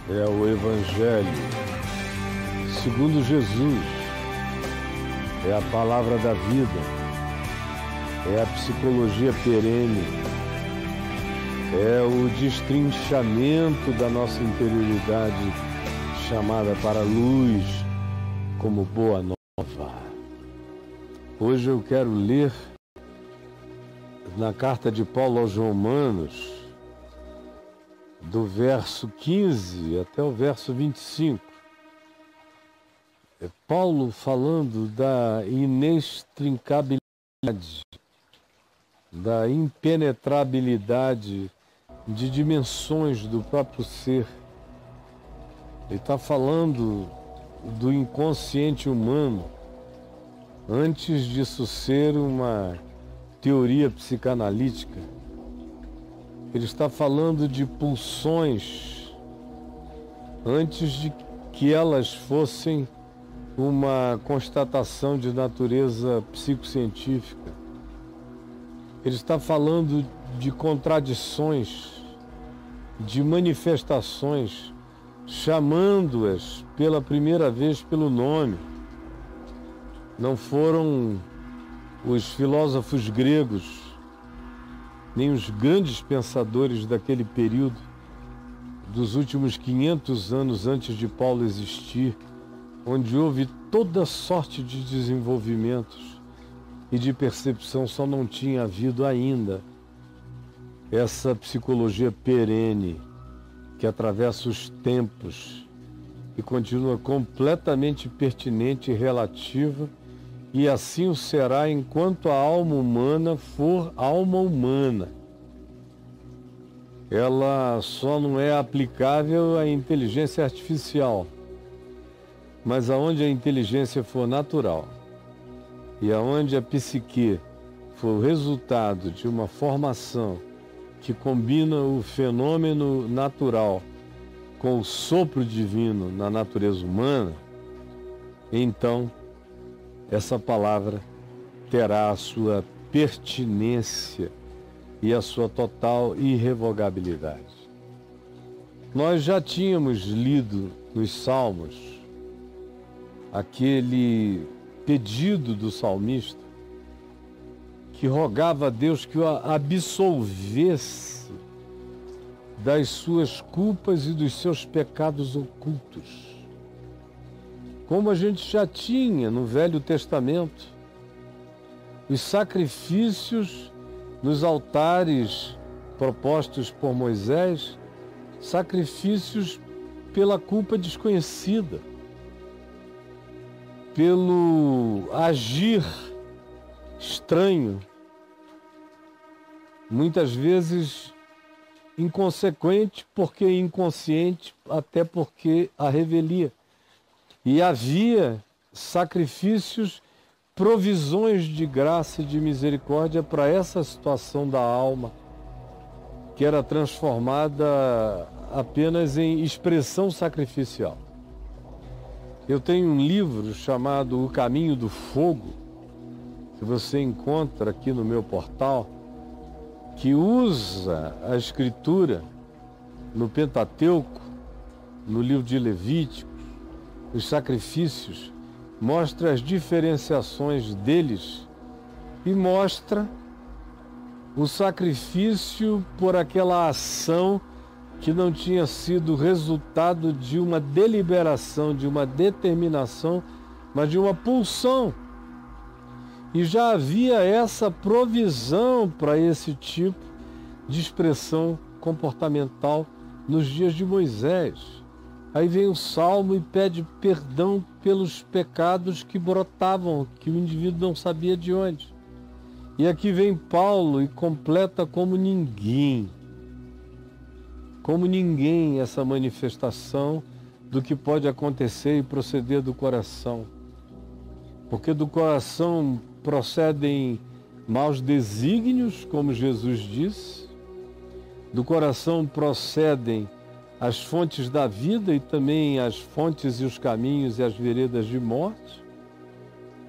é o Evangelho segundo Jesus, é a palavra da vida, é a psicologia perene, é o destrinchamento da nossa interioridade chamada para a luz como boa nova. Hoje eu quero ler na carta de Paulo aos Romanos, do verso 15 até o verso 25. É Paulo falando da inextricabilidade, da impenetrabilidade de dimensões do próprio ser. Ele está falando do inconsciente humano, antes disso ser uma teoria psicanalítica. Ele está falando de pulsões antes de que elas fossem uma constatação de natureza psicocientífica. Ele está falando de contradições, de manifestações, chamando-as pela primeira vez pelo nome. Não foram os filósofos gregos, nem os grandes pensadores daquele período, dos últimos 500 anos antes de Paulo existir, onde houve toda sorte de desenvolvimentos e de percepção, só não tinha havido ainda essa psicologia perene que atravessa os tempos e continua completamente pertinente e relativa, e assim o será enquanto a alma humana for alma humana. Ela só não é aplicável à inteligência artificial, mas aonde a inteligência for natural e aonde a psique for o resultado de uma formação que combina o fenômeno natural com o sopro divino na natureza humana, então essa palavra terá a sua pertinência e a sua total irrevogabilidade. Nós já tínhamos lido nos Salmos aquele pedido do salmista que rogava a Deus que o absolvesse das suas culpas e dos seus pecados ocultos. Como a gente já tinha no Velho Testamento, os sacrifícios nos altares propostos por Moisés, sacrifícios pela culpa desconhecida, pelo agir estranho, muitas vezes inconsequente, porque inconsciente, até porque a revelia. E havia sacrifícios, provisões de graça e de misericórdia para essa situação da alma, que era transformada apenas em expressão sacrificial. Eu tenho um livro chamado O Caminho do Fogo, que você encontra aqui no meu portal, que usa a Escritura no Pentateuco, no livro de Levítico, os sacrifícios, mostra as diferenciações deles e mostra o sacrifício por aquela ação que não tinha sido resultado de uma deliberação, de uma determinação, mas de uma pulsão. E já havia essa provisão para esse tipo de expressão comportamental nos dias de Moisés. Aí vem o Salmo e pede perdão pelos pecados que brotavam, que o indivíduo não sabia de onde. E aqui vem Paulo e completa como ninguém essa manifestação do que pode acontecer e proceder do coração. Porque do coração procedem maus desígnios, como Jesus disse, do coração procedem as fontes da vida e também as fontes e os caminhos e as veredas de morte,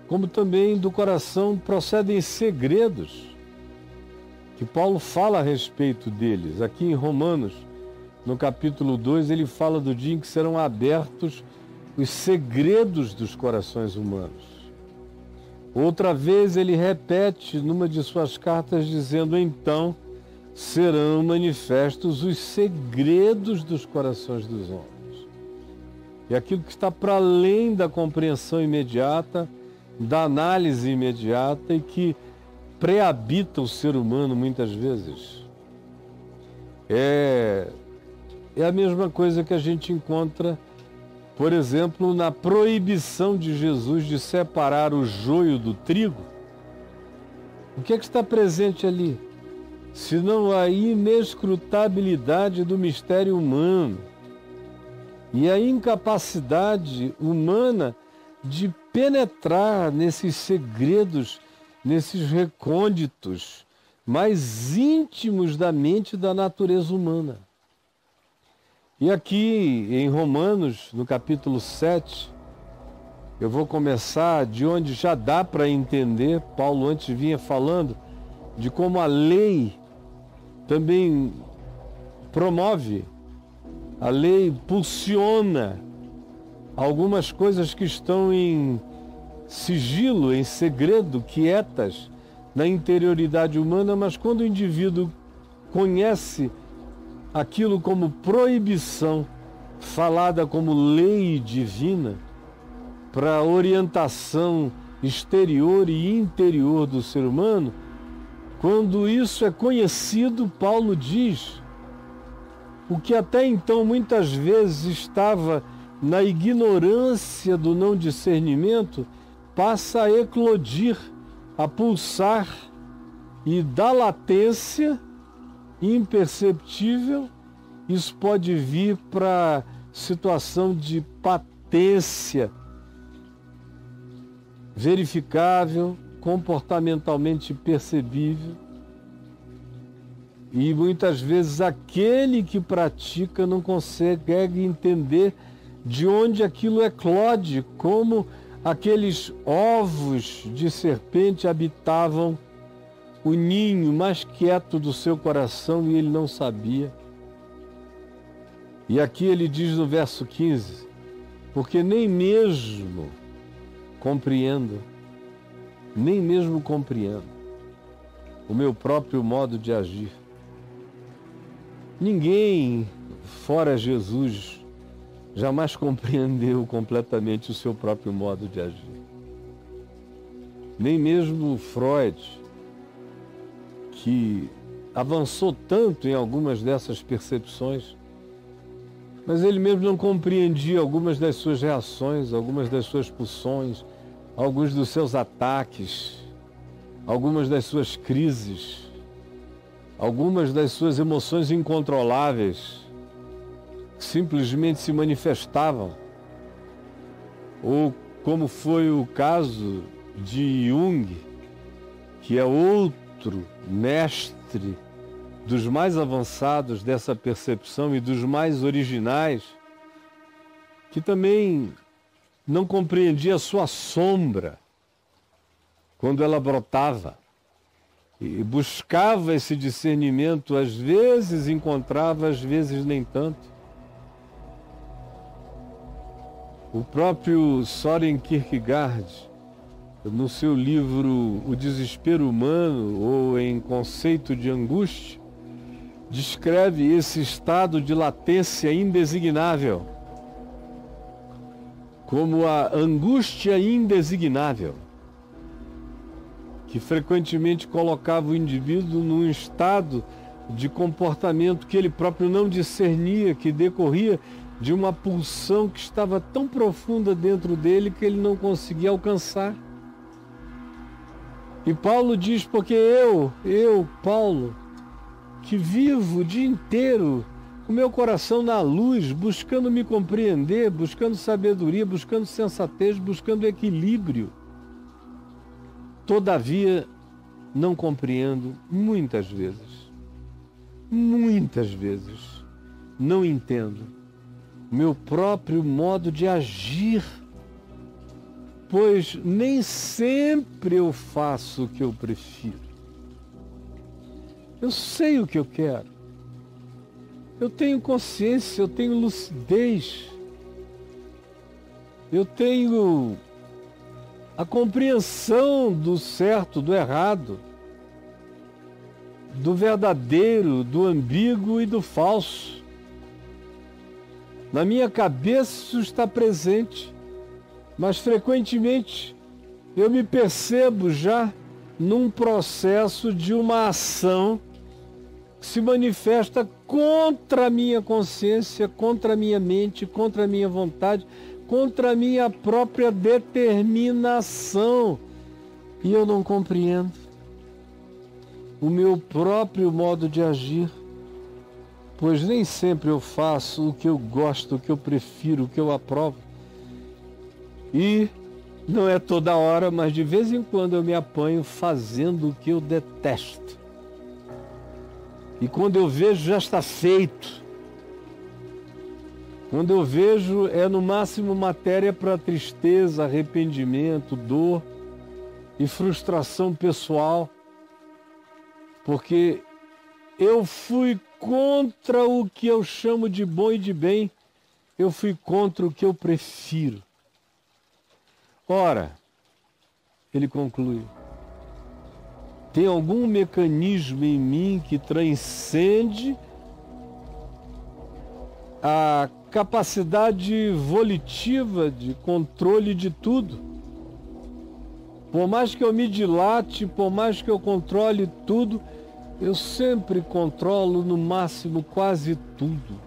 como também do coração procedem segredos, que Paulo fala a respeito deles. Aqui em Romanos, no capítulo 2, ele fala do dia em que serão abertos os segredos dos corações humanos. Outra vez ele repete numa de suas cartas dizendo: então serão manifestos os segredos dos corações dos homens. E aquilo que está para além da compreensão imediata, da análise imediata e que pré-habita o ser humano muitas vezes. É a mesma coisa que a gente encontra, por exemplo, na proibição de Jesus de separar o joio do trigo. O que é que está presente ali? Senão a inescrutabilidade do mistério humano e a incapacidade humana de penetrar nesses segredos, nesses recônditos mais íntimos da mente e da natureza humana. E aqui em Romanos, no capítulo 7, eu vou começar de onde já dá para entender. Paulo antes vinha falando de como a lei também promove, a lei pulsiona algumas coisas que estão em sigilo, em segredo, quietas na interioridade humana, mas quando o indivíduo conhece aquilo como proibição, falada como lei divina, para orientação exterior e interior do ser humano, quando isso é conhecido, Paulo diz, o que até então muitas vezes estava na ignorância do não discernimento, passa a eclodir, a pulsar, e da latência imperceptível, isso pode vir para situação de patência, verificável, comportamentalmente percebível. E muitas vezes aquele que pratica não consegue entender de onde aquilo eclode, como aqueles ovos de serpente habitavam o ninho mais quieto do seu coração e ele não sabia. E aqui ele diz no verso 15, porque nem mesmo compreendo o meu próprio modo de agir. Ninguém, fora Jesus, jamais compreendeu completamente o seu próprio modo de agir. Nem mesmo Freud, que avançou tanto em algumas dessas percepções, mas ele mesmo não compreendia algumas das suas reações, algumas das suas pulsões, alguns dos seus ataques, algumas das suas crises, algumas das suas emoções incontroláveis, que simplesmente se manifestavam. Ou como foi o caso de Jung, que é outro mestre dos mais avançados dessa percepção e dos mais originais, que também não compreendia a sua sombra quando ela brotava e buscava esse discernimento, às vezes encontrava, às vezes nem tanto. O próprio Søren Kierkegaard, no seu livro O Desespero Humano, ou em Conceito de Angústia, descreve esse estado de latência indesignável como a angústia indesignável, que frequentemente colocava o indivíduo num estado de comportamento que ele próprio não discernia, que decorria de uma pulsão que estava tão profunda dentro dele que ele não conseguia alcançar. E Paulo diz, porque eu, Paulo, que vivo o dia inteiro com meu coração na luz, buscando me compreender, buscando sabedoria, buscando sensatez, buscando equilíbrio, todavia não compreendo muitas vezes, não entendo meu próprio modo de agir, pois nem sempre eu faço o que eu prefiro. Eu sei o que eu quero, Eu tenho consciência, eu tenho lucidez, eu tenho a compreensão do certo, do errado, do verdadeiro, do ambíguo e do falso. Na minha cabeça isso está presente, mas frequentemente eu me percebo já num processo de uma ação que se manifesta contra a minha consciência, contra a minha mente, contra a minha vontade, contra a minha própria determinação. E eu não compreendo o meu próprio modo de agir, pois nem sempre eu faço o que eu gosto, o que eu prefiro, o que eu aprovo. E não é toda hora, mas de vez em quando eu me apanho fazendo o que eu detesto. E quando eu vejo, já está feito. Quando eu vejo, é no máximo matéria para tristeza, arrependimento, dor e frustração pessoal. Porque eu fui contra o que eu chamo de bom e de bem, eu fui contra o que eu prefiro. Ora, ele conclui, tem algum mecanismo em mim que transcende a capacidade volitiva de controle de tudo. Por mais que eu me dilate, por mais que eu controle tudo, eu sempre controlo no máximo quase tudo.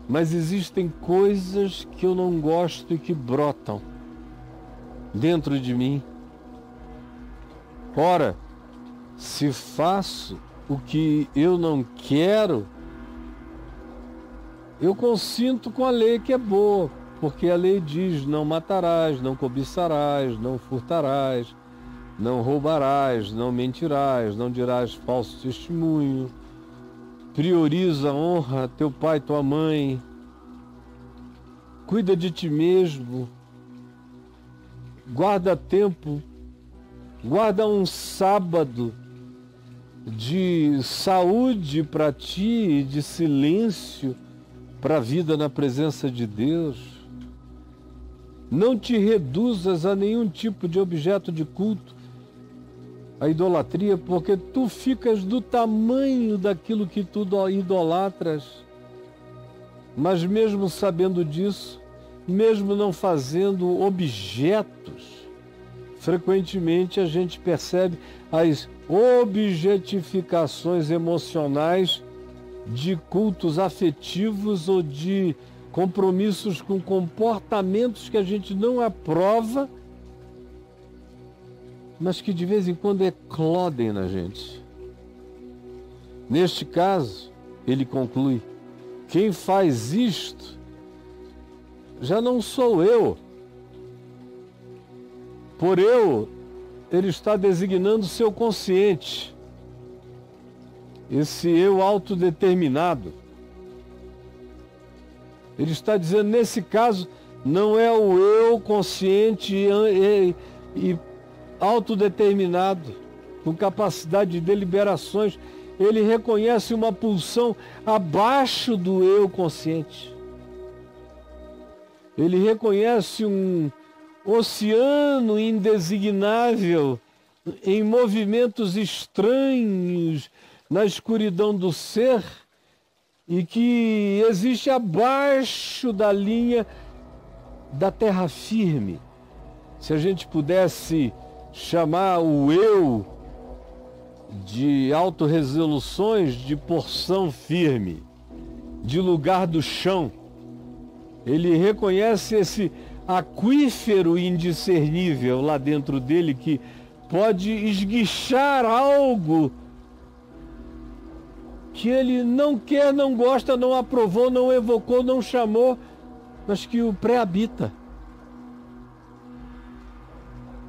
Mas existem coisas que eu não gosto e que brotam dentro de mim. Ora, se faço o que eu não quero, eu consinto com a lei que é boa, porque a lei diz: não matarás, não cobiçarás, não furtarás, não roubarás, não mentirás, não dirás falso testemunho, prioriza, honra teu pai e tua mãe, cuida de ti mesmo, guarda tempo, guarda um sábado de saúde para ti, de silêncio para a vida na presença de Deus. Não te reduzas a nenhum tipo de objeto de culto, a idolatria, porque tu ficas do tamanho daquilo que tu idolatras. Mas mesmo sabendo disso, mesmo não fazendo objetos, frequentemente a gente percebe as objetificações emocionais de cultos afetivos ou de compromissos com comportamentos que a gente não aprova, mas que de vez em quando eclodem na gente. Neste caso, ele conclui, quem faz isto já não sou eu. Por eu, ele está designando seu consciente, esse eu autodeterminado. Ele está dizendo, nesse caso, não é o eu consciente e autodeterminado, com capacidade de deliberações. Ele reconhece uma pulsão abaixo do eu consciente. Ele reconhece um oceano indesignável em movimentos estranhos na escuridão do ser e que existe abaixo da linha da terra firme. Se a gente pudesse chamar o eu de autorresoluções de porção firme, de lugar do chão, ele reconhece esse aquífero indiscernível lá dentro dele que pode esguichar algo que ele não quer, não gosta, não aprovou, não evocou, não chamou, mas que o pré-habita.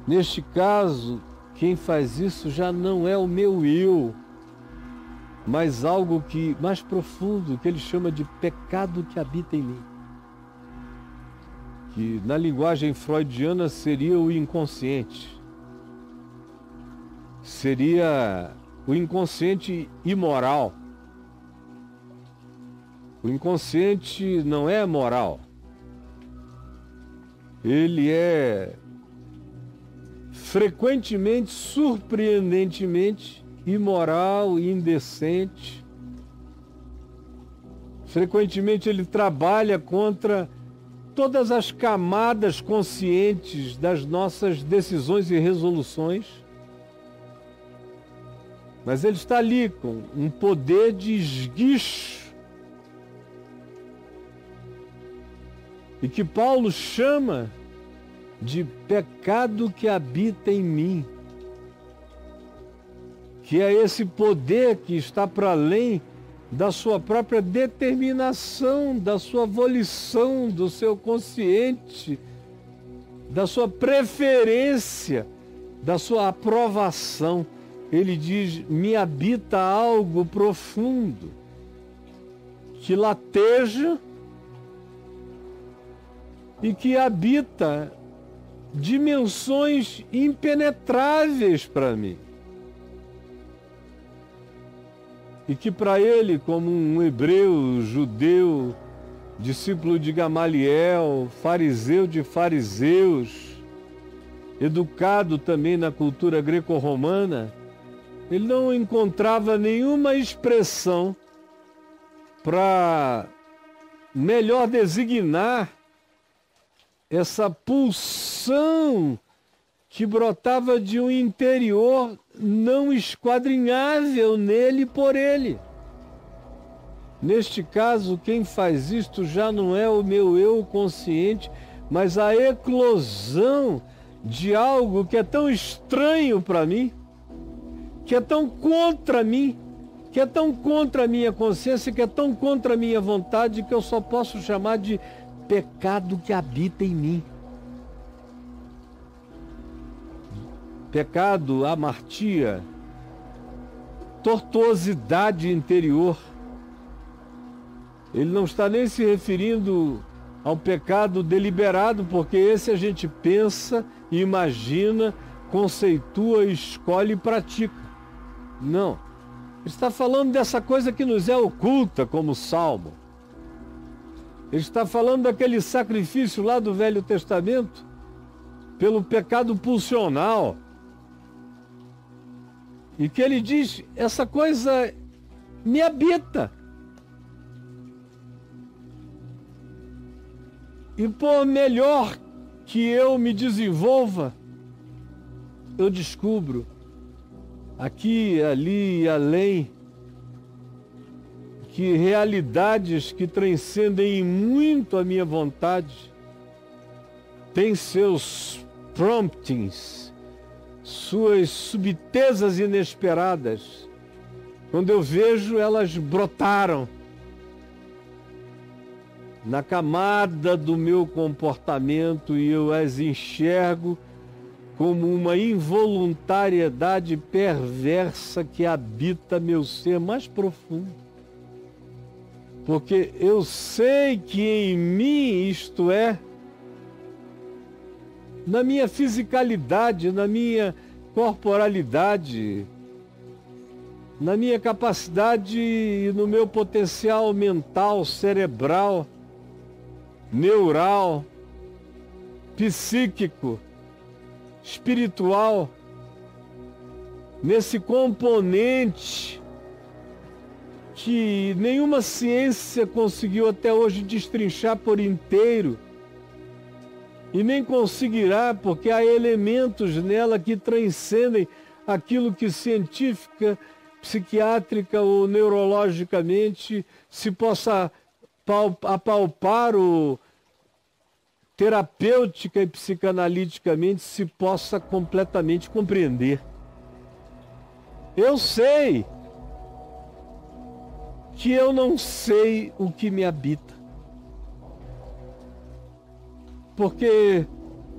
Neste caso, quem faz isso já não é o meu eu, mas algo que mais profundo, que ele chama de pecado que habita em mim. Que na linguagem freudiana seria o inconsciente. Seria o inconsciente imoral. O inconsciente não é moral. Ele é frequentemente, surpreendentemente, imoral e indecente. Frequentemente ele trabalha contra todas as camadas conscientes das nossas decisões e resoluções. Mas ele está ali com um poder de esguicho. E que Paulo chama de pecado que habita em mim. Que é esse poder que está para além da sua própria determinação, da sua volição, do seu consciente, da sua preferência, da sua aprovação. Ele diz: me habita algo profundo, que lateja e que habita dimensões impenetráveis para mim. E que para ele, como um hebreu, judeu, discípulo de Gamaliel, fariseu de fariseus, educado também na cultura greco-romana, ele não encontrava nenhuma expressão para melhor designar essa pulsão que brotava de um interior não esquadrinhável nele por ele. Neste caso, quem faz isto já não é o meu eu consciente, mas a eclosão de algo que é tão estranho para mim, que é tão contra mim, que é tão contra a minha consciência, que é tão contra a minha vontade, que eu só posso chamar de pecado que habita em mim. Pecado, amartia, tortuosidade interior. Ele não está nem se referindo ao pecado deliberado, porque esse a gente pensa, imagina, conceitua, escolhe e pratica. Não. Ele está falando dessa coisa que nos é oculta, como o Salmo. Ele está falando daquele sacrifício lá do Velho Testamento, pelo pecado pulsional. E que ele diz, essa coisa me habita. E por melhor que eu me desenvolva, eu descubro, aqui, ali e além, que realidades que transcendem muito a minha vontade têm seus promptings, suas subtezas inesperadas. Quando eu vejo, elas brotaram na camada do meu comportamento e eu as enxergo como uma involuntariedade perversa que habita meu ser mais profundo. Porque eu sei que em mim, isto é, na minha fisicalidade, na minha corporalidade, na minha capacidade e no meu potencial mental, cerebral, neural, psíquico, espiritual, nesse componente que nenhuma ciência conseguiu até hoje destrinchar por inteiro, e nem conseguirá, porque há elementos nela que transcendem aquilo que científica, psiquiátrica ou neurologicamente se possa apalpar ou terapêutica e psicanaliticamente se possa completamente compreender. Eu sei que eu não sei o que me habita. Porque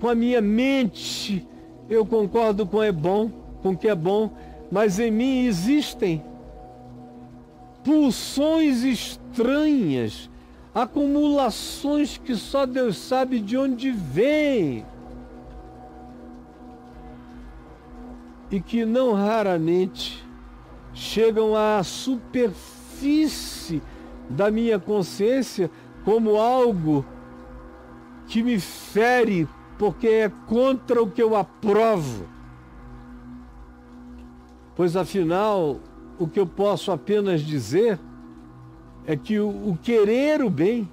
com a minha mente eu concordo com o que é bom, mas em mim existem pulsões estranhas, acumulações que só Deus sabe de onde vêm e que não raramente chegam à superfície da minha consciência como algo que me fere, porque é contra o que eu aprovo. Pois afinal, o que eu posso apenas dizer é que o querer o bem,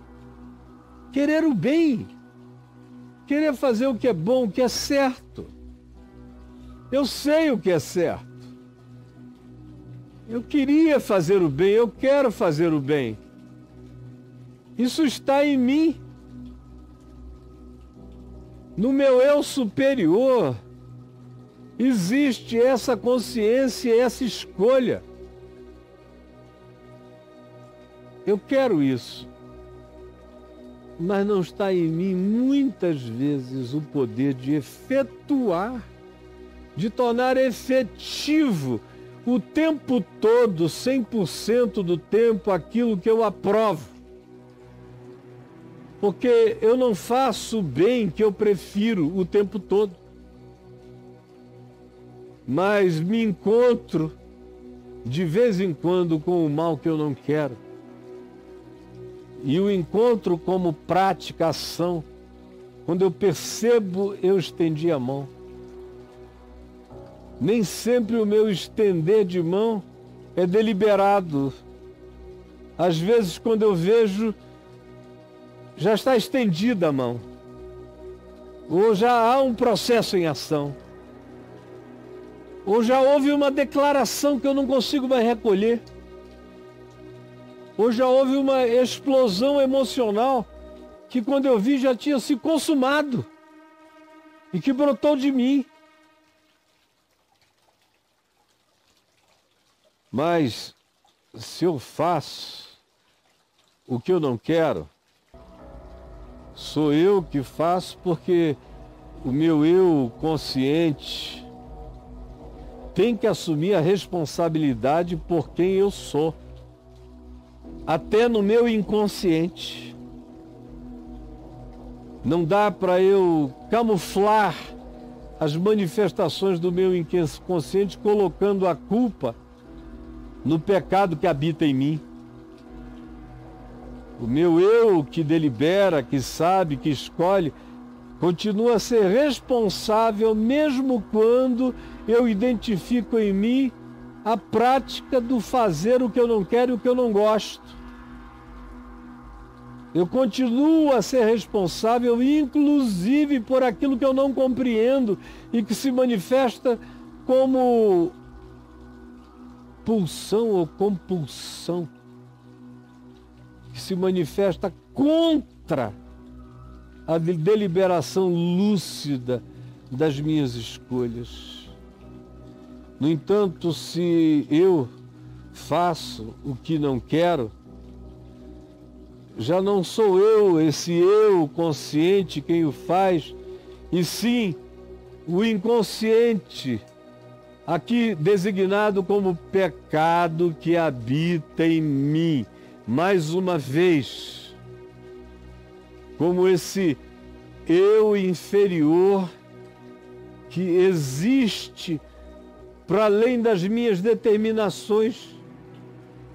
querer fazer o que é bom, o que é certo. Eu sei o que é certo. Eu queria fazer o bem, eu quero fazer o bem. Isso está em mim. No meu eu superior, existe essa consciência, essa escolha. Eu quero isso. Mas não está em mim, muitas vezes, o poder de efetuar, de tornar efetivo o tempo todo, 100% do tempo, aquilo que eu aprovo. Porque eu não faço o bem que eu prefiro o tempo todo. Mas me encontro de vez em quando com o mal que eu não quero. E o encontro como prática, ação. Quando eu percebo, eu estendi a mão. Nem sempre o meu estender de mão é deliberado. Às vezes, quando eu vejo, já está estendida a mão. Ou já há um processo em ação. Ou já houve uma declaração que eu não consigo mais recolher. Ou já houve uma explosão emocional que quando eu vi já tinha se consumado. E que brotou de mim. Mas se eu faço o que eu não quero, sou eu que faço porque o meu eu consciente tem que assumir a responsabilidade por quem eu sou. Até no meu inconsciente. Não dá para eu camuflar as manifestações do meu inconsciente colocando a culpa no pecado que habita em mim. O meu eu que delibera, que sabe, que escolhe, continua a ser responsável mesmo quando eu identifico em mim a prática do fazer o que eu não quero e o que eu não gosto. Eu continuo a ser responsável, inclusive por aquilo que eu não compreendo e que se manifesta como pulsão ou compulsão, que se manifesta contra a deliberação lúcida das minhas escolhas. No entanto, se eu faço o que não quero, já não sou eu, esse eu consciente, quem o faz, e sim o inconsciente, aqui designado como pecado que habita em mim. Mais uma vez, como esse eu inferior que existe para além das minhas determinações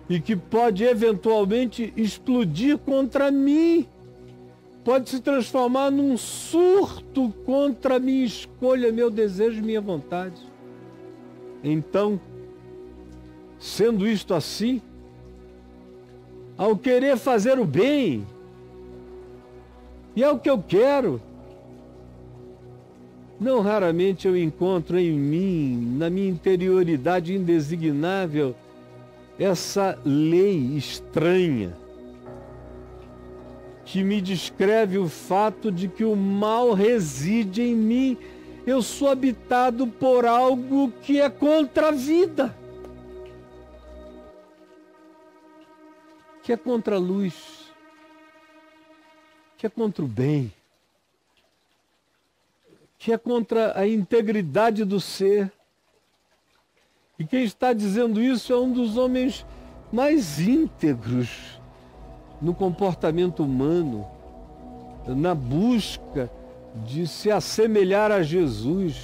e que pode eventualmente explodir contra mim, pode se transformar num surto contra a minha escolha, meu desejo, minha vontade. Então, sendo isto assim, ao querer fazer o bem, e é o que eu quero, não raramente eu encontro em mim, na minha interioridade indesignável, essa lei estranha que me descreve o fato de que o mal reside em mim. Eu sou habitado por algo que é contra a vida, que é contra a luz, que é contra o bem, que é contra a integridade do ser. E quem está dizendo isso é um dos homens mais íntegros no comportamento humano, na busca de se assemelhar a Jesus,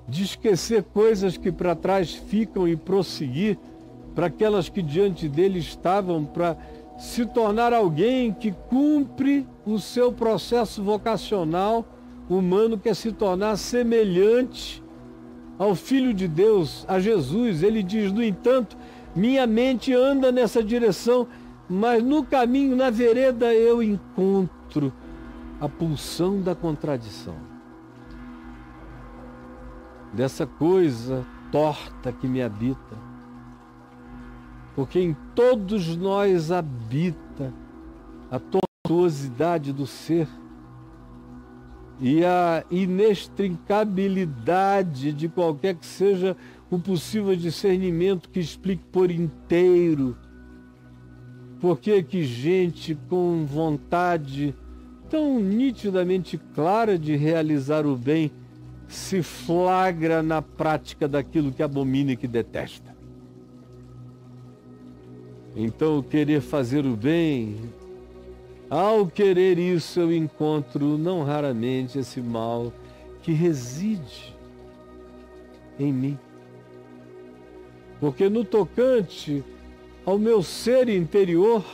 de esquecer coisas que para trás ficam e prosseguir para aquelas que diante dele estavam, para se tornar alguém que cumpre o seu processo vocacional humano, que é se tornar semelhante ao Filho de Deus, a Jesus. Ele diz, no entanto, minha mente anda nessa direção, mas no caminho, na vereda, eu encontro a pulsão da contradição. Dessa coisa torta que me habita. Porque em todos nós habita a tortuosidade do ser e a inextricabilidade de qualquer que seja o possível discernimento que explique por inteiro por que gente com vontade tão nitidamente clara de realizar o bem se flagra na prática daquilo que abomina e que detesta. Então, o querer fazer o bem, ao querer isso, eu encontro não raramente esse mal que reside em mim. Porque no tocante ao meu ser interior,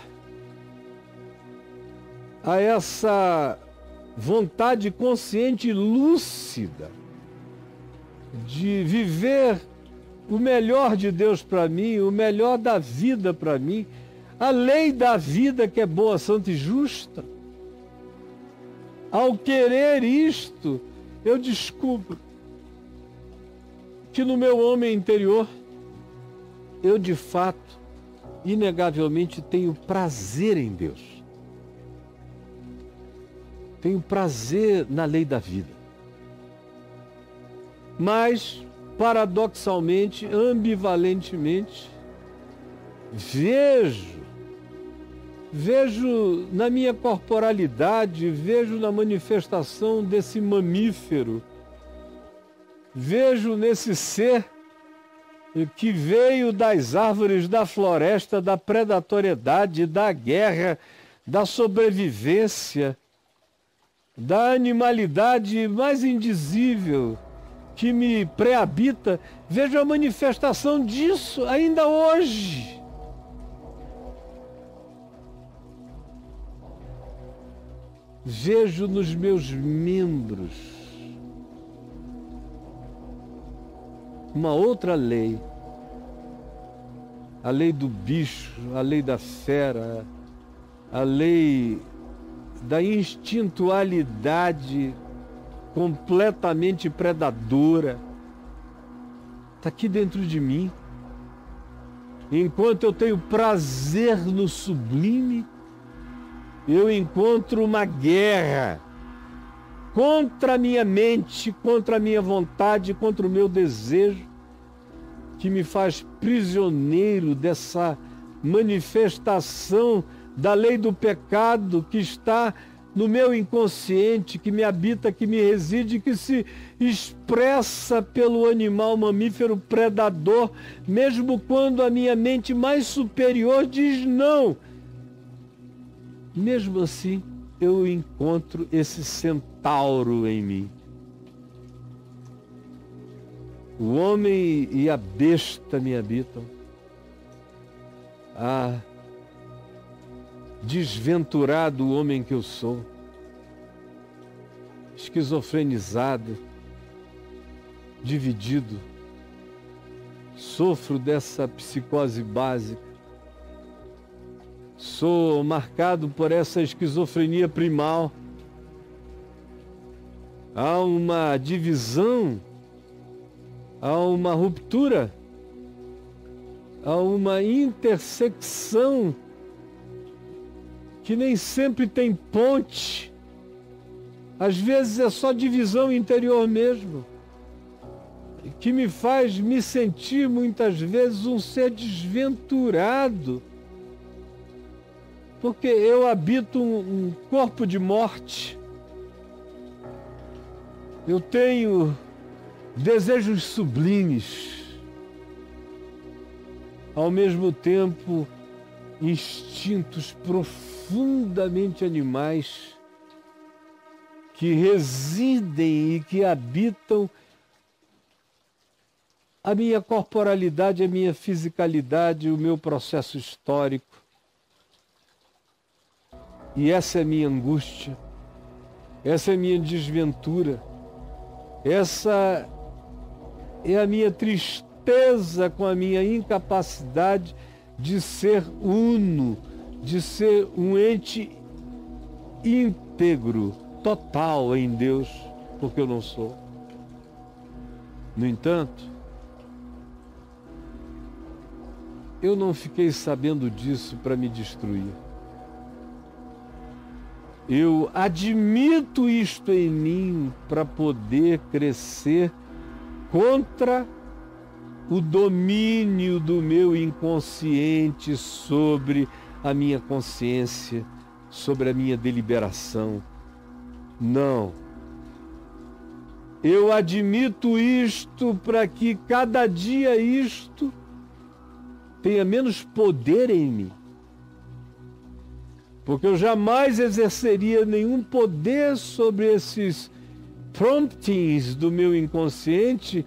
a essa vontade consciente e lúcida de viver o melhor de Deus para mim, o melhor da vida para mim, a lei da vida que é boa, santa e justa. Ao querer isto, eu descubro que no meu homem interior, eu de fato, inegavelmente, tenho prazer em Deus. Tenho prazer na lei da vida. Mas, paradoxalmente, ambivalentemente, vejo na minha corporalidade, vejo na manifestação desse mamífero, vejo nesse ser que veio das árvores da floresta, da predatoriedade, da guerra, da sobrevivência, da animalidade mais indizível que me prehabita, vejo a manifestação disso ainda hoje. Vejo nos meus membros uma outra lei, a lei do bicho, a lei da fera, a lei da instintualidade completamente predadora, está aqui dentro de mim. Enquanto eu tenho prazer no sublime, eu encontro uma guerra contra a minha mente, contra a minha vontade, contra o meu desejo, que me faz prisioneiro dessa manifestação da lei do pecado que está no meu inconsciente, que me habita, que me reside, que se expressa pelo animal mamífero predador, mesmo quando a minha mente mais superior diz não. Mesmo assim, eu encontro esse centauro em mim. O homem e a besta me habitam. Ah, desventurado homem que eu sou, esquizofrenizado, dividido, sofro dessa psicose básica, sou marcado por essa esquizofrenia primal. Há uma divisão, há uma ruptura, há uma intersecção que nem sempre tem ponte. Às vezes é só divisão interior mesmo, que me faz me sentir muitas vezes um ser desventurado, porque eu habito um corpo de morte. Eu tenho desejos sublimes, ao mesmo tempo instintos profundamente animais que residem e que habitam a minha corporalidade, a minha fisicalidade, o meu processo histórico. E essa é a minha angústia, essa é a minha desventura, essa é a minha tristeza com a minha incapacidade de ser uno, de ser um ente íntegro, total em Deus, porque eu não sou. No entanto, eu não fiquei sabendo disso para me destruir. Eu admito isto em mim para poder crescer contra o domínio do meu inconsciente sobre a minha consciência, sobre a minha deliberação. Não. Eu admito isto para que cada dia isto tenha menos poder em mim. Porque eu jamais exerceria nenhum poder sobre esses promptings do meu inconsciente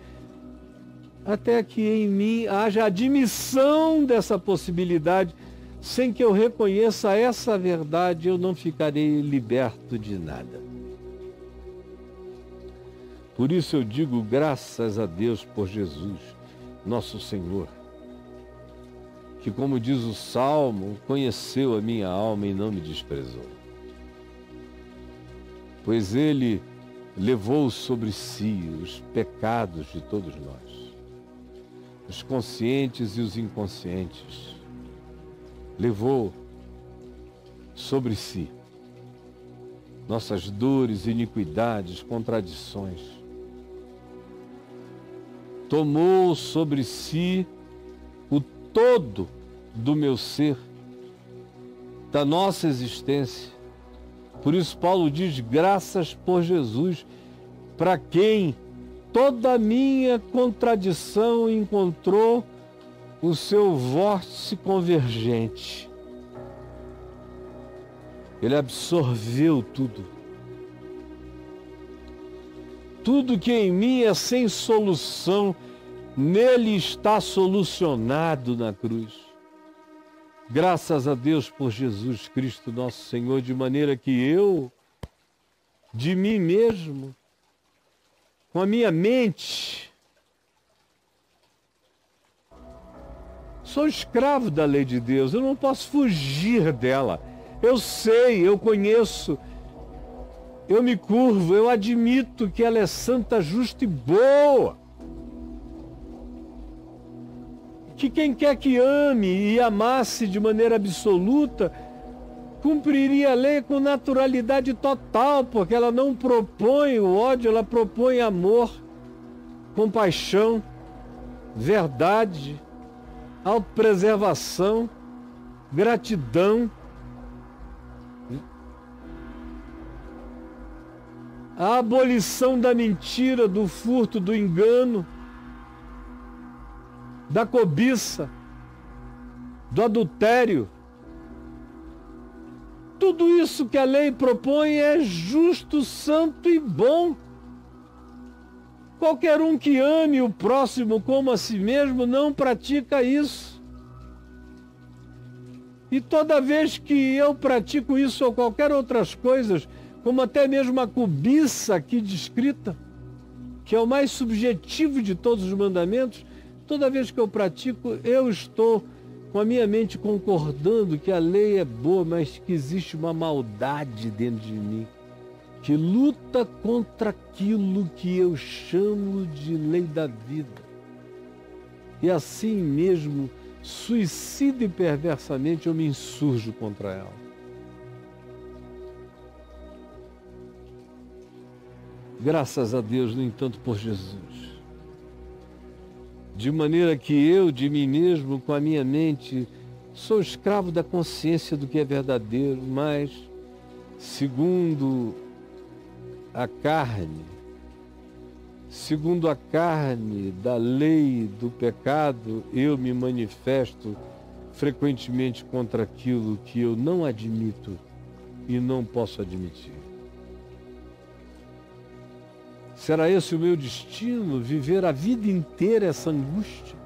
até que em mim haja admissão dessa possibilidade. Sem que eu reconheça essa verdade, eu não ficarei liberto de nada. Por isso eu digo graças a Deus por Jesus, nosso Senhor, que, como diz o Salmo, conheceu a minha alma e não me desprezou. Pois Ele levou sobre si os pecados de todos nós, os conscientes e os inconscientes. Levou sobre si nossas dores, iniquidades, contradições. Tomou sobre si o todo do meu ser, da nossa existência. Por isso Paulo diz, graças por Jesus, para quem toda a minha contradição encontrou o seu vórtice convergente. Ele absorveu tudo. Tudo que em mim é sem solução, nele está solucionado na cruz. Graças a Deus por Jesus Cristo, nosso Senhor, de maneira que eu, de mim mesmo, com a minha mente, sou escravo da lei de Deus, eu não posso fugir dela. Eu sei, eu conheço, eu me curvo, eu admito que ela é santa, justa e boa. Que quem quer que ame e amasse de maneira absoluta, cumpriria a lei com naturalidade total, porque ela não propõe o ódio, ela propõe amor, compaixão, verdade, autopreservação, gratidão, a abolição da mentira, do furto, do engano, da cobiça, do adultério. Tudo isso que a lei propõe é justo, santo e bom. Qualquer um que ame o próximo como a si mesmo não pratica isso. E toda vez que eu pratico isso ou qualquer outras coisas, como até mesmo a cobiça aqui descrita, que é o mais subjetivo de todos os mandamentos, toda vez que eu pratico, eu estou com a minha mente concordando que a lei é boa, mas que existe uma maldade dentro de mim, que luta contra aquilo que eu chamo de lei da vida. E assim mesmo, suicida e perversamente, eu me insurjo contra ela. Graças a Deus, no entanto, por Jesus. De maneira que eu, de mim mesmo, com a minha mente, sou escravo da consciência do que é verdadeiro, mas, segundo a carne da lei do pecado, eu me manifesto frequentemente contra aquilo que eu não admito e não posso admitir. Será esse o meu destino, viver a vida inteira essa angústia?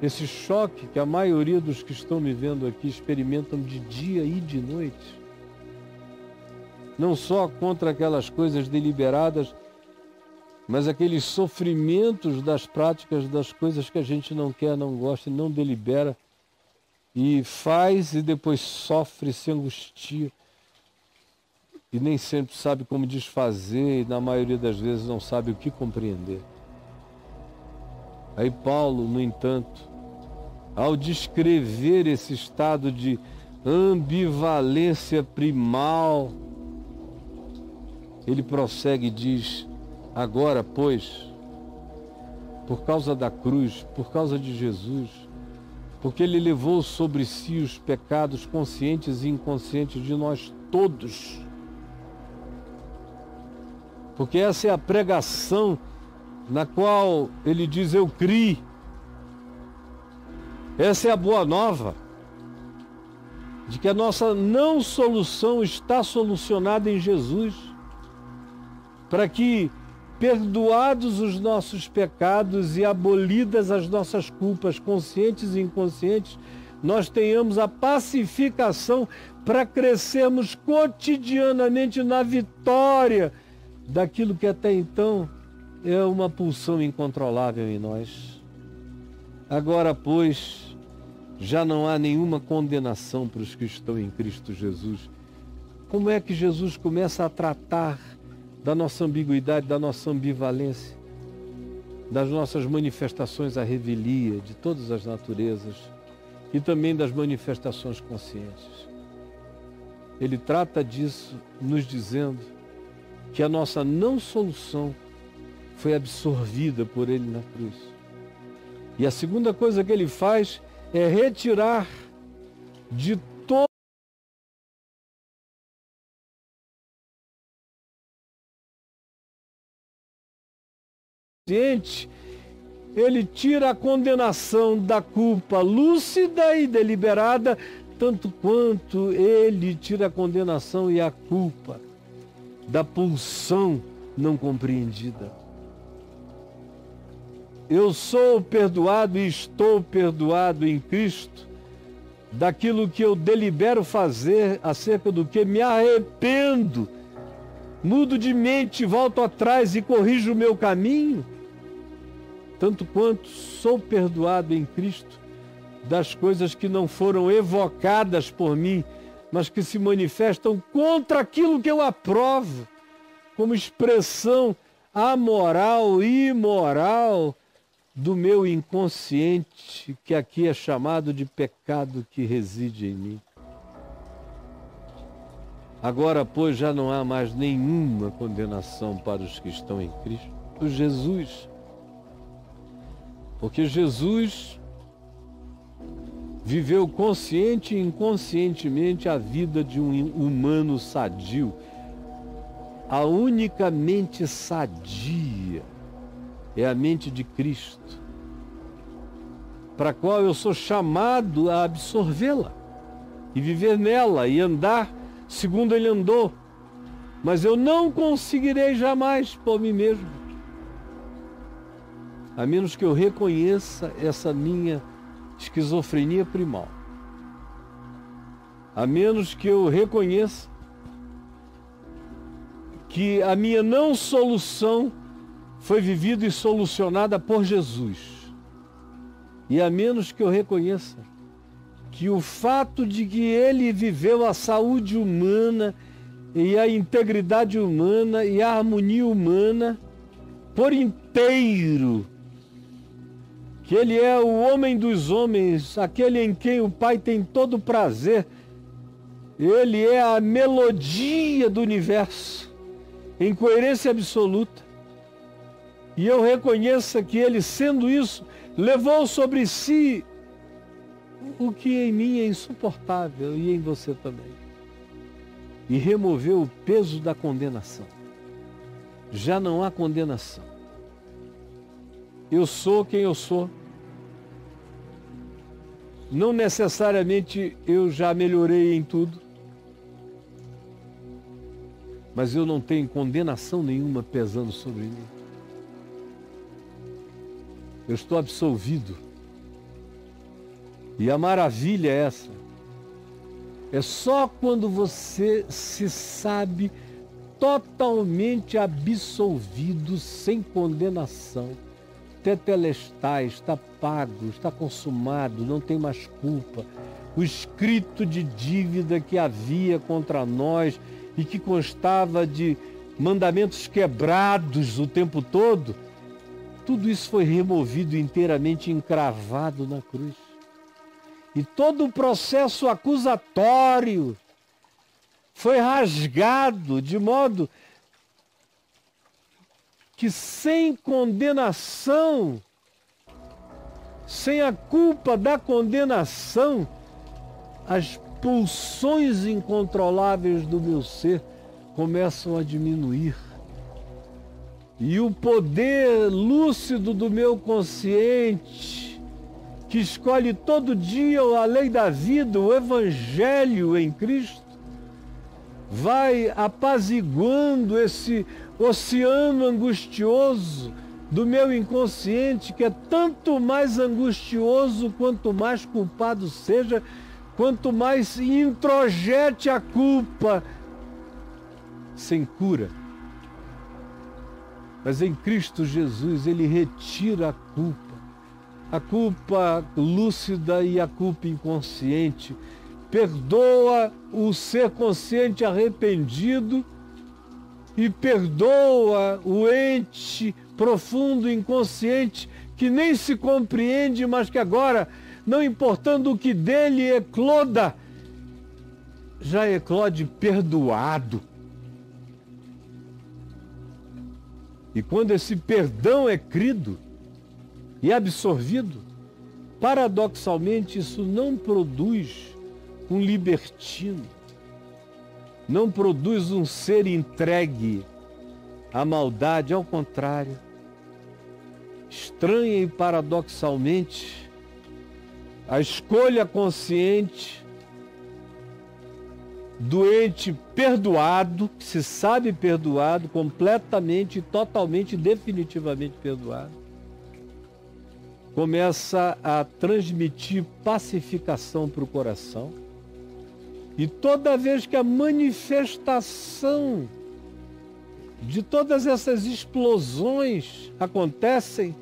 esse choque que a maioria dos que estão me vendo aqui experimentam de dia e de noite. Não só contra aquelas coisas deliberadas, mas aqueles sofrimentos das práticas das coisas que a gente não quer, não gosta e não delibera, e faz e depois sofre, se angustia, e nem sempre sabe como desfazer, e na maioria das vezes não sabe o que compreender. Aí Paulo, no entanto, ao descrever esse estado de ambivalência primal, ele prossegue e diz: agora, pois, por causa da cruz, por causa de Jesus, porque ele levou sobre si os pecados conscientes e inconscientes de nós todos, porque essa é a pregação na qual ele diz: eu criei. Essa é a boa nova, de que a nossa não solução está solucionada em Jesus, para que, perdoados os nossos pecados e abolidas as nossas culpas conscientes e inconscientes, nós tenhamos a pacificação para crescermos cotidianamente na vitória daquilo que até então é uma pulsão incontrolável em nós. Agora, pois, já não há nenhuma condenação para os que estão em Cristo Jesus. Como é que Jesus começa a tratar da nossa ambiguidade, da nossa ambivalência, das nossas manifestações à revelia, de todas as naturezas, e também das manifestações conscientes? Ele trata disso nos dizendo que a nossa não solução foi absorvida por ele na cruz. E a segunda coisa que ele faz é retirar de todo ele tira a condenação da culpa lúcida e deliberada, tanto quanto ele tira a condenação e a culpa da pulsão não compreendida. Eu sou perdoado e estou perdoado em Cristo daquilo que eu delibero fazer, acerca do que me arrependo, mudo de mente, volto atrás e corrijo o meu caminho, tanto quanto sou perdoado em Cristo das coisas que não foram evocadas por mim, mas que se manifestam contra aquilo que eu aprovo, como expressão amoral e imoral do meu inconsciente, que aqui é chamado de pecado que reside em mim. Agora, pois, já não há mais nenhuma condenação para os que estão em Cristo Jesus, porque Jesus viveu consciente e inconscientemente a vida de um humano sadio. A única mente sadia é a mente de Cristo, para a qual eu sou chamado a absorvê-la e viver nela e andar segundo ele andou, mas eu não conseguirei jamais por mim mesmo, a menos que eu reconheça essa minha esquizofrenia primal, a menos que eu reconheça que a minha não solução foi vivida e solucionada por Jesus, e a menos que eu reconheça que o fato de que ele viveu a saúde humana e a integridade humana e a harmonia humana por inteiro, que ele é o homem dos homens, aquele em quem o Pai tem todo prazer, ele é a melodia do universo, em coerência absoluta, e eu reconheça que ele, sendo isso, levou sobre si o que em mim é insuportável e em você também, e removeu o peso da condenação. Já não há condenação. Eu sou quem eu sou. Não necessariamente eu já melhorei em tudo, mas eu não tenho condenação nenhuma pesando sobre mim. Eu estou absolvido E a maravilha é essa. É só quando você se sabe totalmente absolvido, sem condenação, tetelestai, está pago, está consumado, não tem mais culpa. O escrito de dívida que havia contra nós e que constava de mandamentos quebrados o tempo todo, tudo isso foi removido inteiramente, encravado na cruz. E todo o processo acusatório foi rasgado de modo que sem condenação, sem a culpa da condenação, as pulsões incontroláveis do meu ser começam a diminuir. E o poder lúcido do meu consciente, que escolhe todo dia a lei da vida, o Evangelho em Cristo, vai apaziguando esse oceano angustioso do meu inconsciente, que é tanto mais angustioso quanto mais culpado seja, quanto mais introjete a culpa sem cura. Mas em Cristo Jesus ele retira a culpa lúcida e a culpa inconsciente, perdoa o ser consciente arrependido e perdoa o ente profundo inconsciente que nem se compreende, mas que agora, não importando o que dele ecloda, já eclode perdoado. E quando esse perdão é crido e absorvido, paradoxalmente isso não produz um libertino, não produz um ser entregue à maldade, ao contrário. Estranha e paradoxalmente, a escolha consciente do ente perdoado, que se sabe perdoado, completamente, totalmente, definitivamente perdoado, começa a transmitir pacificação para o coração. E toda vez que a manifestação de todas essas explosões acontecem,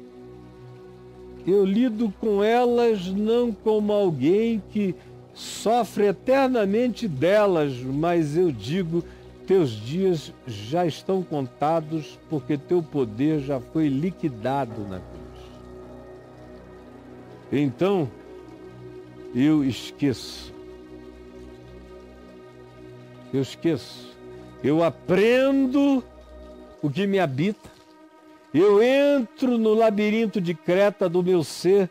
eu lido com elas não como alguém que sofre eternamente delas, mas eu digo, teus dias já estão contados, porque teu poder já foi liquidado na cruz. Então, eu esqueço. Eu aprendo o que me habita. Eu entro no labirinto de creta do meu ser,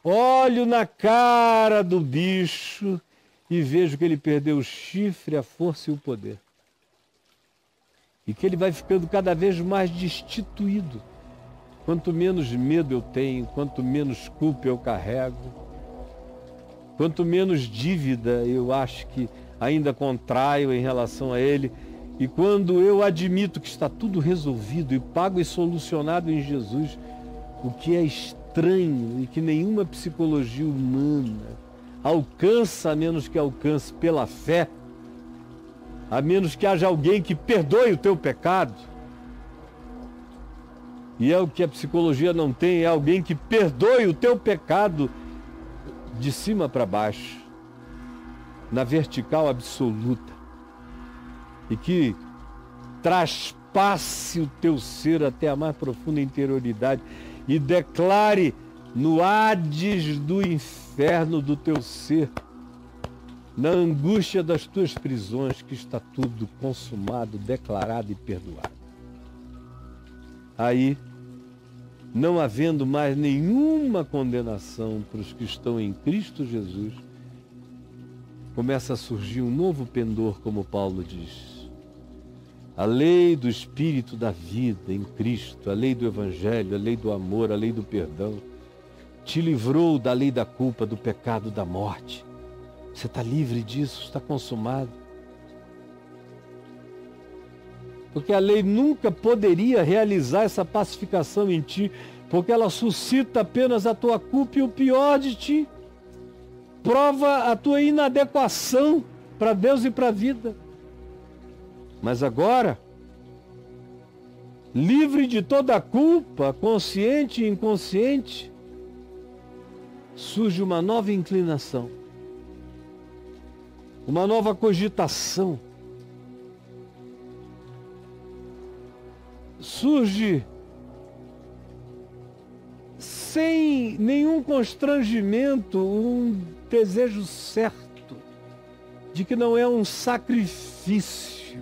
olho na cara do bicho e vejo que ele perdeu o chifre, a força e o poder. E que ele vai ficando cada vez mais destituído. Quanto menos medo eu tenho, quanto menos culpa eu carrego, quanto menos dívida eu acho que ainda contraio em relação a ele, e quando eu admito que está tudo resolvido e pago e solucionado em Jesus, o que é estranho e que nenhuma psicologia humana alcança, a menos que alcance pela fé, a menos que haja alguém que perdoe o teu pecado. E é o que a psicologia não tem, é alguém que perdoe o teu pecado de cima para baixo, na vertical absoluta, e que traspasse o teu ser até a mais profunda interioridade e declare no Hades do inferno do teu ser, na angústia das tuas prisões, que está tudo consumado, declarado e perdoado. Aí, não havendo mais nenhuma condenação para os que estão em Cristo Jesus, começa a surgir um novo pendor, como Paulo diz. A lei do Espírito da vida em Cristo, a lei do Evangelho, a lei do amor, a lei do perdão, te livrou da lei da culpa, do pecado, da morte. Você está livre disso, está consumado. Porque a lei nunca poderia realizar essa pacificação em ti, porque ela suscita apenas a tua culpa e o pior de ti. prova a tua inadequação para Deus e para a vida. Mas agora, livre de toda a culpa, consciente e inconsciente, surge uma nova inclinação, uma nova cogitação. Surge sem nenhum constrangimento um desejo certo de que não é um sacrifício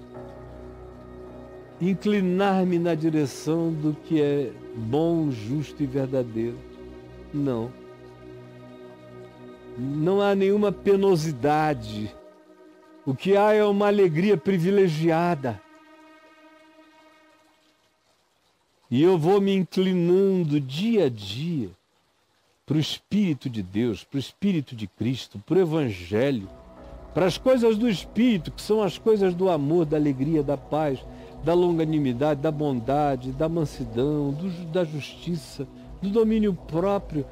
inclinar-me na direção do que é bom, justo e verdadeiro. Não. Não há nenhuma penosidade. O que há é uma alegria privilegiada. E eu vou me inclinando dia a dia para o Espírito de Deus, para o Espírito de Cristo, para o Evangelho, para as coisas do Espírito, que são as coisas do amor, da alegria, da paz, da longanimidade, da bondade, da mansidão, da justiça, do domínio próprio.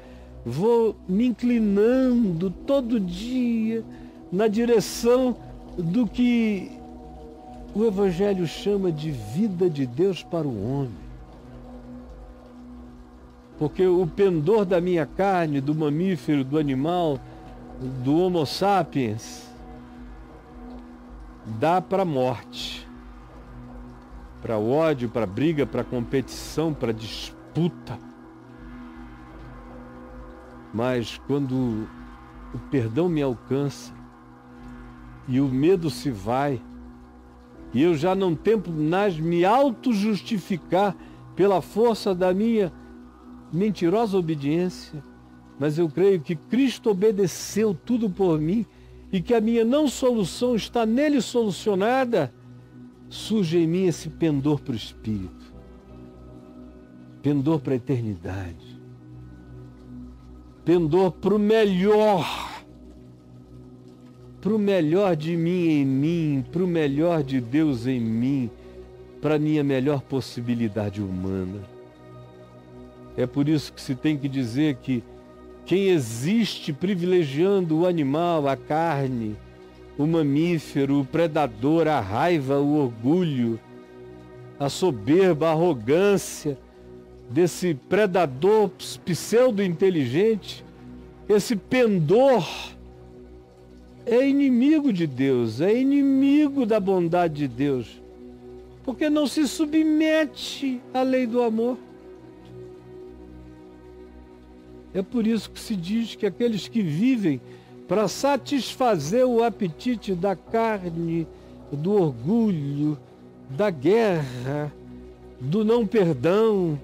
Vou me inclinando todo dia na direção do que o Evangelho chama de vida de Deus para o homem. Porque o pendor da minha carne, do mamífero, do animal, do Homo sapiens, dá para a morte, para o ódio, para a briga, para a competição, para a disputa. Mas quando o perdão me alcança e o medo se vai, e eu já não tento mais me auto-justificar pela força da minha mentirosa obediência, mas eu creio que Cristo obedeceu tudo por mim e que a minha não solução está nele solucionada, surge em mim esse pendor para o Espírito, pendor para a eternidade, pendor para o melhor de mim em mim, para o melhor de Deus em mim, para a minha melhor possibilidade humana. É por isso que se tem que dizer que quem existe privilegiando o animal, a carne, o mamífero, o predador, a raiva, o orgulho, a soberba, a arrogância desse predador pseudo-inteligente, esse pendor é inimigo de Deus, é inimigo da bondade de Deus, porque não se submete à lei do amor. É por isso que se diz que aqueles que vivem para satisfazer o apetite da carne, do orgulho, da guerra, do não perdão,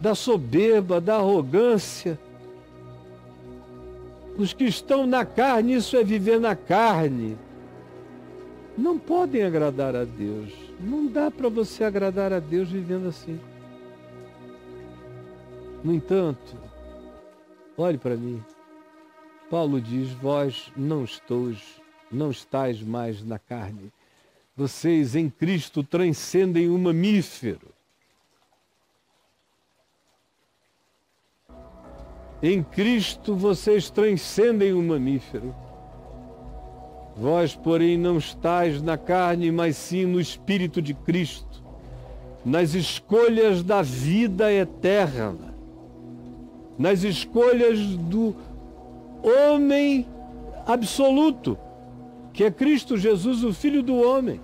da soberba, da arrogância. Os que estão na carne, isso é viver na carne, não podem agradar a Deus. Não dá para você agradar a Deus vivendo assim. No entanto, olhe para mim. Paulo diz, vós não estáis mais na carne. Vocês em Cristo transcendem o mamífero. Em Cristo vocês transcendem o mamífero. Vós, porém, não estáis na carne, mas sim no Espírito de Cristo, nas escolhas da vida eterna, nas escolhas do homem absoluto, que é Cristo Jesus, o Filho do homem.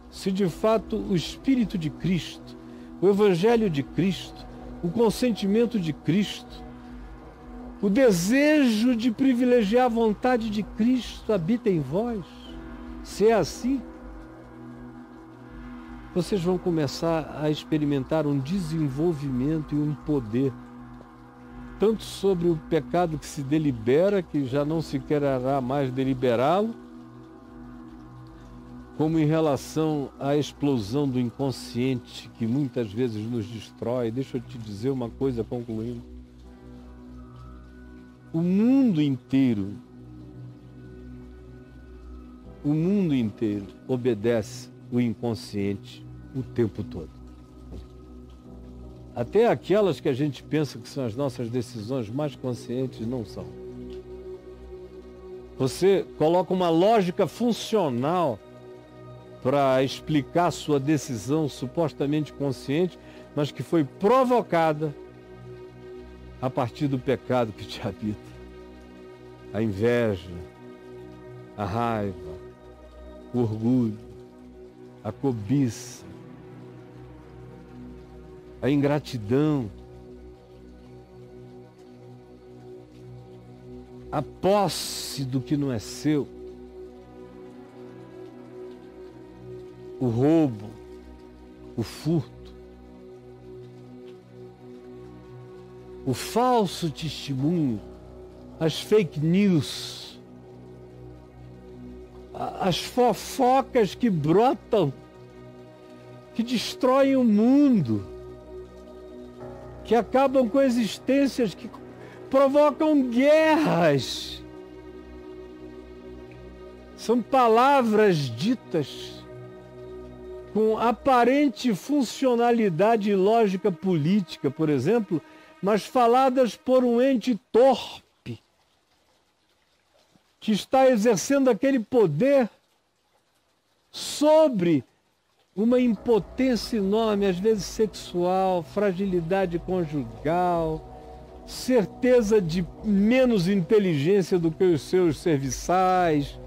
Se de fato o Espírito de Cristo, o Evangelho de Cristo, o consentimento de Cristo, o desejo de privilegiar a vontade de Cristo habita em vós, se é assim, vocês vão começar a experimentar um desenvolvimento e um poder, tanto sobre o pecado que se delibera, que já não se quererá mais deliberá-lo, como em relação à explosão do inconsciente, que muitas vezes nos destrói. Deixa eu te dizer uma coisa concluindo. O mundo inteiro obedece o inconsciente o tempo todo. Até aquelas que a gente pensa que são as nossas decisões mais conscientes, não são. Você coloca uma lógica funcional para explicar sua decisão supostamente consciente, mas que foi provocada a partir do pecado que te habita. A inveja, a raiva, o orgulho, a cobiça, a ingratidão, a posse do que não é seu, o roubo, o furto, o falso testemunho, as fake news, as fofocas que brotam, que destroem o mundo, que acabam com existências, que provocam guerras. São palavras ditas com aparente funcionalidade e lógica política, por exemplo, mas faladas por um ente torpe, que está exercendo aquele poder sobre uma impotência enorme, às vezes sexual, fragilidade conjugal, certeza de menos inteligência do que os seus serviçais,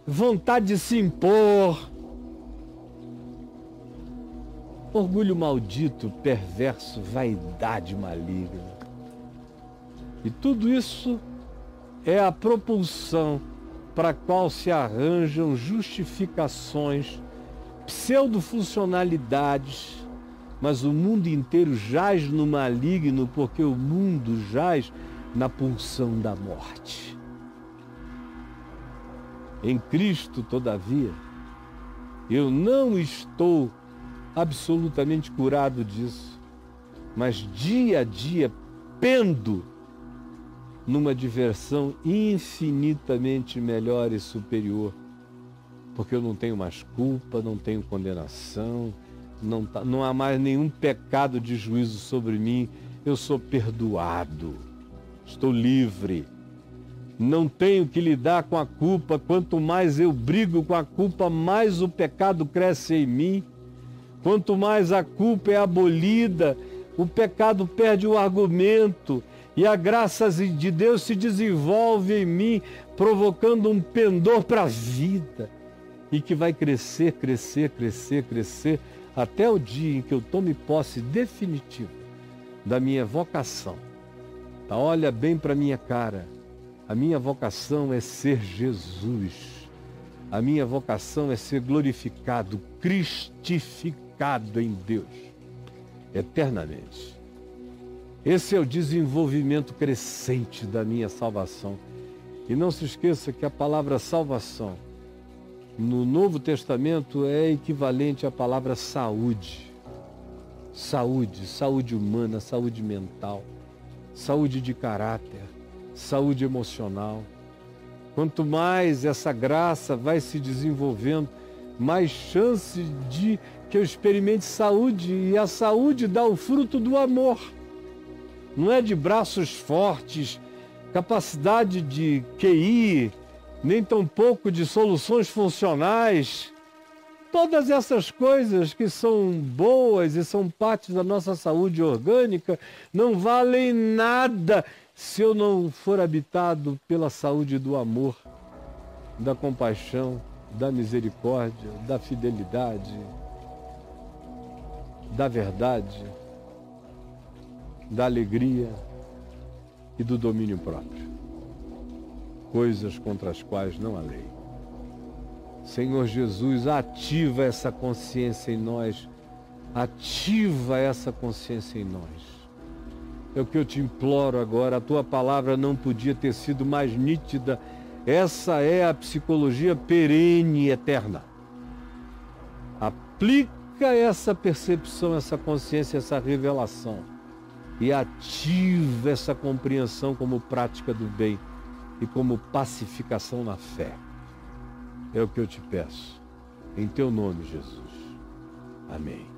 vontade de se impor, orgulho maldito, perverso, vaidade maligna. E tudo isso é a propulsão para a qual se arranjam justificações, pseudo-funcionalidades, mas o mundo inteiro jaz no maligno, porque o mundo jaz na pulsão da morte. Em Cristo, todavia, eu não estou absolutamente curado disso, mas dia a dia pendo numa diversão infinitamente melhor e superior, porque eu não tenho mais culpa, não tenho condenação, não há mais nenhum pecado de juízo sobre mim, eu sou perdoado, estou livre, não tenho que lidar com a culpa. Quanto mais eu brigo com a culpa, mais o pecado cresce em mim. Quanto mais a culpa é abolida, o pecado perde o argumento e a graça de Deus se desenvolve em mim, provocando um pendor para a vida e que vai crescer, crescer, crescer, crescer, até o dia em que eu tome posse definitiva da minha vocação. Tá, olha bem para minha cara. A minha vocação é ser Jesus. A minha vocação é ser glorificado, cristificado em Deus, eternamente. Esse é o desenvolvimento crescente da minha salvação. E não se esqueça que a palavra salvação no Novo Testamento é equivalente à palavra saúde. Saúde, saúde humana, saúde mental, saúde de caráter, saúde emocional. Quanto mais essa graça vai se desenvolvendo, mais chance de que eu experimente saúde, e a saúde dá o fruto do amor. Não é de braços fortes, capacidade de QI, nem tampouco de soluções funcionais. Todas essas coisas que são boas e são parte da nossa saúde orgânica não valem nada se eu não for habitado pela saúde do amor, da compaixão, da misericórdia, da fidelidade, da verdade, da alegria e do domínio próprio. Coisas contra as quais não há lei. Senhor Jesus, ativa essa consciência em nós. Ativa essa consciência em nós. É o que eu te imploro agora. A tua palavra não podia ter sido mais nítida. Essa é a psicologia perene e eterna. Aplica essa percepção, essa consciência, essa revelação e ativa essa compreensão como prática do bem e como pacificação na fé. É o que eu te peço. Em teu nome, Jesus. Amém.